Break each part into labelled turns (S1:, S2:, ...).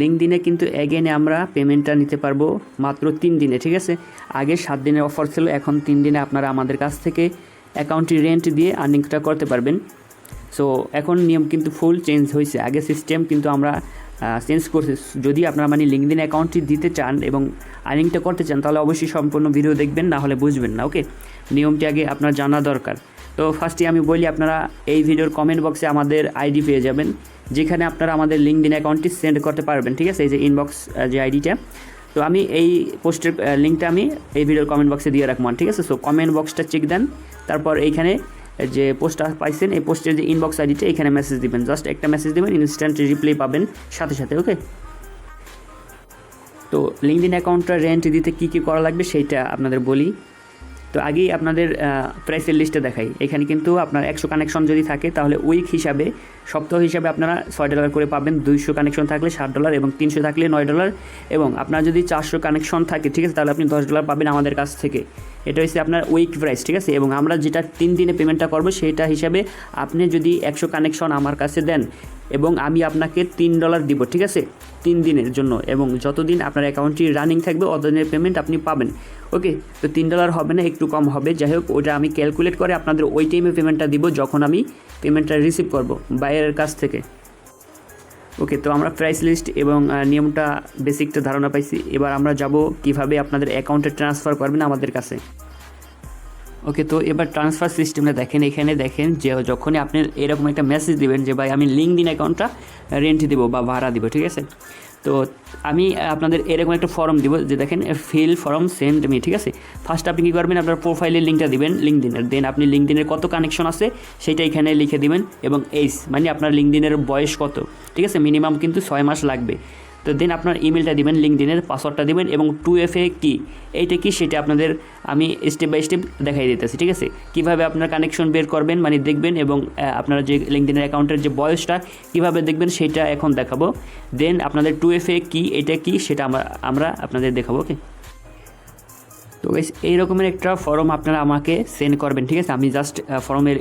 S1: লিঙ্কডিনে কিন্তু এগেনে আমরা পেমেন্টটা নিতে পারবো মাত্র 3 দিনে, ঠিক আছে। আগে 7 দিনের অফার ছিল, এখন 3 দিনে আপনারা আমাদের কাছ থেকে অ্যাকাউন্টটি রেন্ট দিয়ে আর্নিংটা করতে পারবেন। সো এখন নিয়ম কিন্তু ফুল চেঞ্জ হয়েছে, আগে সিস্টেম কিন্তু আমরা চেঞ্জ করছি। যদি আপনারা মানে লিঙ্কডিন অ্যাকাউন্টটি দিতে চান এবং আর্নিংটা করতে চান তাহলে অবশ্যই সম্পূর্ণ ভিডিও দেখবেন, না হলে বুঝবেন না। ওকে, নিয়মটি আগে আপনার জানা দরকার। তো ফার্স্টে আমি বলি, আপনারা এই ভিডিওর কমেন্ট বক্সে আমাদের আইডি পেয়ে যাবেন, যেখানে আপনারা আমাদের লিঙ্কডিন অ্যাকাউন্টটি সেন্ড করতে পারবেন, ঠিক আছে। এই যে ইনবক্স যে আইডিটা, তো আমি এই পোস্টের লিঙ্কটা আমি এই ভিডিওর কমেন্ট বক্সে দিয়ে রাখবো, ঠিক আছে। সো কমেন্ট বক্সটা চেক দেন, তারপর এইখানে যে পোস্টটা পাইছেন এই পোস্টের যে ইনবক্স আইডিটা এখানে মেসেজ দিবেন, জাস্ট একটা মেসেজ দিবেন, ইনস্ট্যান্ট রিপ্লাই পাবেন সাথে সাথে। ওকে, তো লিঙ্কডিন অ্যাকাউন্টটা রেন্ট দিতে কী কী করা লাগবে সেইটা আপনাদের বলি। তো আগেই আপনাদের প্রাইসের লিস্টে দেখাই। এখানে কিন্তু আপনার 100 কানেকশন যদি থাকে তাহলে উইক হিসাবে, সপ্তাহ হিসাবে আপনারা $6 করে পাবেন। 200 কানেকশন থাকলে $7 এবং 300 থাকলে $9। এবং আপনার যদি 400 কানেকশন থাকে, ঠিক আছে, তাহলে আপনি $10 পাবেন আমাদের কাছ থেকে। এটা হচ্ছে আপনার উইক প্রাইস, ঠিক আছে। এবং আমরা যেটা 3 দিনে পেমেন্টটা করবো সেইটা হিসাবে আপনি যদি 100 কানেকশন আমার কাছে দেন এবং আমি আপনাকে $3 দিব, ঠিক আছে, 3 দিনের জন্য। এবং যতদিন আপনার অ্যাকাউন্টটি রানিং থাকবে অতদিনের পেমেন্ট আপনি পাবেন। ওকে, তো $3 হবে না, একটু কম হবে। যাই হোক, ওটা আমি ক্যালকুলেট করে আপনাদের ওই টাইমে পেমেন্টটা দিব যখন আমি পেমেন্টটা রিসিভ করব বাইরের কাছ থেকে। ওকে, তো আমরা প্রাইস লিস্ট এবং নিয়মটা বেসিকটা ধারণা পাইছি। এবার আমরা যাব কিভাবে আপনাদের অ্যাকাউন্টে ট্রান্সফার করবেন আমাদের কাছে। ওকে, তো এবার ট্রান্সফার সিস্টেমটা দেখেন। এখানে দেখেন যে যখনই আপনি এরকম একটা মেসেজ দিবেন যে ভাই আমি লিঙ্কডিন অ্যাকাউন্টটা রেন্ট দিব বা ভাড়া দিব, ঠিক আছে, তো আমি আপনাদের এরকম একটা ফর্ম দিব যে দেখেন ফিল ফর্ম সেন্ড মি, ঠিক আছে। ফার্স্ট আপনি কী করবেন, আপনার প্রোফাইলের লিঙ্কটা দিবেন লিঙ্কডিনের, দেন আপনি লিঙ্কডিনের কত কানেকশন আছে সেটা এখানে লিখে দিবেন এবং এইজ মানে আপনার লিঙ্কডিনের বয়স কত, ঠিক আছে, মিনিমাম কিন্তু 6 মাস লাগবে। তো দেন আপনার ইমেলটা দিবেন, লিঙ্কডিনের পাসওয়ার্ডটা দিবেন এবং 2FA কি এইটা কি সেটা আপনাদের আমি স্টেপ বাই স্টেপ দেখাই দিতেছি, ঠিক আছে। কীভাবে আপনার কানেকশন বের করবেন মানে দেখবেন এবং আপনার যে লিঙ্কডিনের অ্যাকাউন্টের যে বয়সটা কীভাবে দেখবেন সেটা এখন দেখাবো। দেন আপনাদের 2FA কি এটা কি সেটা আমরা আপনাদের দেখাবো। ওকে, তো গাইস এই রকমের একটা ফর্ম আপনারা আমাকে সেন্ড করবেন, ঠিক আছে। আমি জাস্ট ফর্মের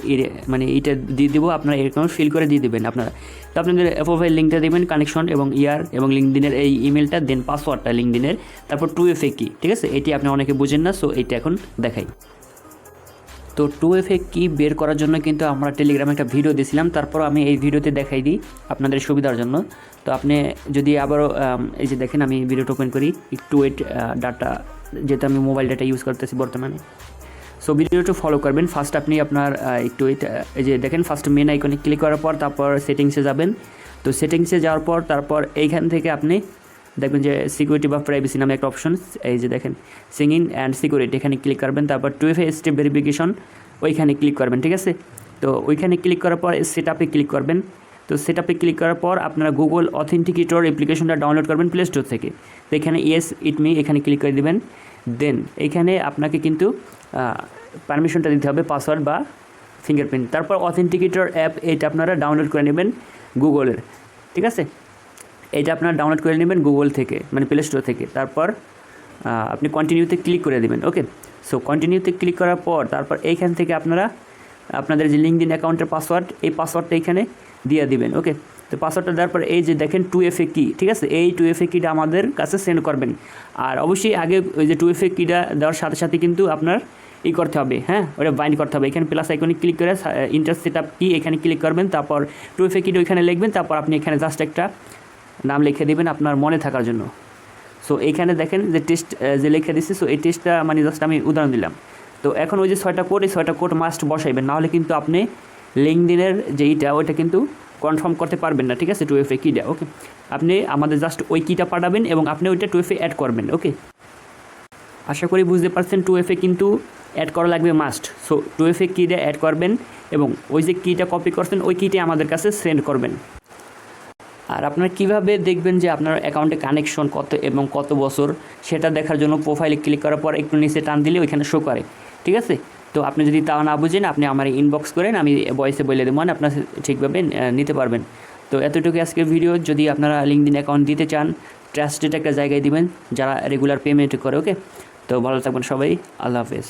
S1: মানে এইটা দিয়ে দেবো, আপনারা এরকম ফিল করে দিয়ে দেবেন আপনারা। তো আপনাদের প্রোফাইল লিঙ্কটা দেবেন, কানেকশন এবং ইয়ার এবং লিঙ্কডিনের এই ইমেলটা, দেন পাসওয়ার্ডটা লিঙ্কডিনের, তারপর 2FA কি, ঠিক আছে। এটি আপনি অনেকে বুঝেন না, সো এইটা এখন দেখাই। তো 2FA কি বের করার জন্য কিন্তু আমরা টেলিগ্রামে একটা ভিডিও দিয়েছিলাম, তারপর আমি এই ভিডিওতে দেখাই দিই আপনাদের সুবিধার জন্য। তো আপনি যদি আবারও এই যে দেখেন আমি ভিডিওটা ওপেন করি, একটু ওয়েট, ডাটা যেহেতু আমি মোবাইল ডাটা ইউজ করতেছি বর্তমানে। সো ভিডিওটা ফলো করবেন। ফার্স্ট আপনি আপনার একটু এই যে দেখেন ফার্স্ট মেন আইকনে ক্লিক করার পর তারপর সেটিংসে যাবেন। তো সেটিংসে যাওয়ার পর তারপর এইখান থেকে আপনি দেখবেন যে সিকিউরিটি বা প্রাইভেসি নামে একটা অপশন, এই যে দেখেন সিঙ্গিং অ্যান্ড সিকিউরিটি, এখানে ক্লিক করবেন। তারপর 2FA স্টেপ ভেরিফিকেশন ওইখানে ক্লিক করবেন, ঠিক আছে। তো ওইখানে ক্লিক করার পর সেট আপে ক্লিক করবেন। তো সেট আপে ক্লিক করার পর আপনারা গুগল অথেন্টিকেটর অ্যাপ্লিকেশনটা ডাউনলোড করবেন প্লে স্টোর থেকে। তো এখানে ইয়েস ইট মি এখানে ক্লিক করে দেবেন। দেন এইখানে আপনাকে কিন্তু পারমিশনটা দিতে হবে, পাসওয়ার্ড বা ফিঙ্গারপ্রিন্ট। তারপর অথেন্টিকেটর অ্যাপ এটা আপনারা ডাউনলোড করে নেবেন গুগলের, ঠিক আছে। এটা আপনারা ডাউনলোড করে নেবেন গুগল থেকে মানে প্লে স্টোর থেকে। তারপর আপনি কন্টিনিউতে ক্লিক করে দেবেন। ওকে, সো কন্টিনিউতে ক্লিক করার পর তারপর এইখান থেকে আপনারা আপনাদের যে লিঙ্কডিন অ্যাকাউন্টের পাসওয়ার্ড এই পাসওয়ার্ডটা এখানে দিয়ে দিবেন। ওকে, তো পাসওয়ার্ডটা দেওয়ার পর এই যে দেখেন 2FA কি, ঠিক আছে, এই 2FA কিটা আমাদের কাছে সেন্ড করবেন। আর অবশ্যই আগে ওই যে 2FA কিটা দেওয়ার সাথে সাথে কিন্তু আপনার করতে হবে, হ্যাঁ, ওটা বাইন্ড করতে হবে। এখানে প্লাস আইকনে ক্লিক করে ইন্টার সেট আপ কি এখানে ক্লিক করবেন, তারপর 2FA কিটা ওইখানে লিখবেন, তারপর আপনি এখানে জাস্ট একটা নাম লিখে দেবেন আপনার মনে থাকার জন্য। সো এইখানে দেখেন যে টেস্ট যে লিখে দিচ্ছি, সো এই টেস্টটা মানে জাস্ট আমি উদাহরণ দিলাম। তো এখন ওই যে 6টা কোড, এই 6টা কোড মাস্ট বসাইবেন, নাহলে কিন্তু আপনি লিঙ্কডিনের যেইটা ওইটা কিন্তু কনফার্ম করতে পারবেন না, ঠিক আছে, 2FA কিটা। ওকে, আপনি আমাদের জাস্ট ওই কিটা পাঠাবেন এবং আপনি ওইটা 2FA অ্যাড করবেন। ওকে, আশা করি বুঝতে পারছেন 2FA কিন্তু অ্যাড করা লাগবে মাস্ট। সো 2FA কিটা অ্যাড করবেন এবং ওই যে কিটা কপি করছেন ওই কিটা আমাদের কাছে সেন্ড করবেন। আর আপনারা কীভাবে দেখবেন যে আপনার অ্যাকাউন্টে কানেকশন কত এবং কত বছর সেটা দেখার জন্য প্রোফাইলে ক্লিক করার পর একটু নিচে টান দিলে ওইখানে শো করে, ঠিক আছে। তো আপনি যদি তাও না বুঝেন আপনি আমার ইনবক্স করেন, আমি ভয়েসে বলে দেবো, মানে আপনার ঠিকভাবে নিতে পারবেন। তো এতটুকু আজকের ভিডিও। যদি আপনারা লিঙ্কডিন অ্যাকাউন্ট দিতে চান ট্রাস্টেড একটা জায়গায় দিবেন যারা রেগুলার পেমেন্ট করে। ওকে, তো ভালো থাকবেন সবাই, আল্লাহ হাফেজ।